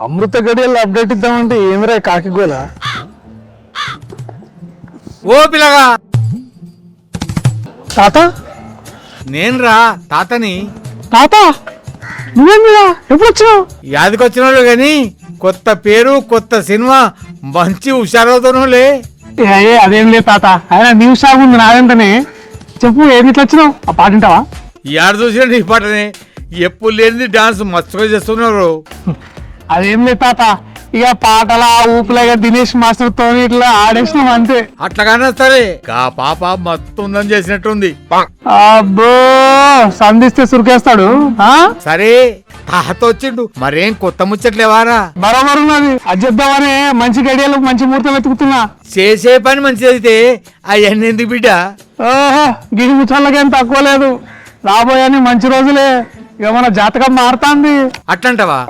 అమృత గడియల్లో update ఇద్దామంటే ఏమిరా కాకిగోలా. ఓ పిల్లగా తాత నేను రా తాతని. తాత నువ్వేమిరా ఎప్పుడు వచ్చినావు? యాదికొచ్చినాడు గాని కొత్త పేరు కొత్త సినిమా మంచి హుషారవుతానులే. అదేం లేదు తాత, ఆయన న్యూస్ షాప్ ఉంది నాదంటనే. చెప్పు ఏది ఇట్లా వచ్చినావు? ఆ పాట వింటావా? యాడ చూసినా నీ పాటనే, ఎప్పుడు లేనిది డాన్స్ మస్తుగా చేస్తున్నారు. అదేం లేదు తాత, ఇక పాటల ఊపులాగా దినేష్ మాస్టర్ తో ఇట్లా ఆడేసినాం అంతే. అట్లాగానే సరే కా పాప మత్తు ఉందని చేసినట్టుంది. అబ్బో సంధిస్తే సురికేస్తాడు. సరే తాత వచ్చిండు, మరేం కొత్త ముచ్చట్లేవారా? బరోబరు ఉన్నది, అది చెప్దామని మంచి గడియలు మంచి ముహూర్తం వెతుకుతున్నా. చేసే పని మంచిదైతే అవన్నీ ఎందుకు బిడ్డ? ఓహో గిరి ముచ్చళ్ళకేం తక్కువ లేదు, రాబోయని మంచి రోజులే. ఇక మన జాతకం మారుతాంది. అట్లంటావా?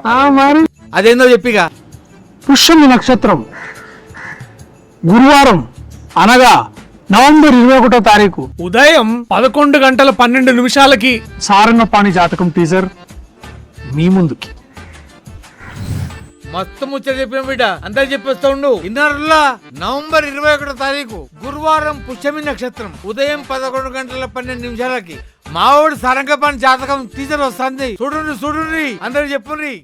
మరి అదేందో చెప్పిగా. పుష్యమి నక్షత్రం గురువారం అనగా నవంబర్ 21వ తారీఖు ఉదయం 11:12 సారన్నపాణి జాతకం టీజర్ మీ ముందుకి. మస్తు ముచ్చట చెప్పిన బిడ్డ, అంతా చెప్పేస్తా ఉండు. ఇన్నర్లా నవంబర్ 21వ తారీఖు గురువారం పుష్యమి నక్షత్రం ఉదయం 11:12 మావోడు సారంగపాణి జాతకం టీచర్ వస్తుంది. చూడండి అందరు చెప్పుండ్రి.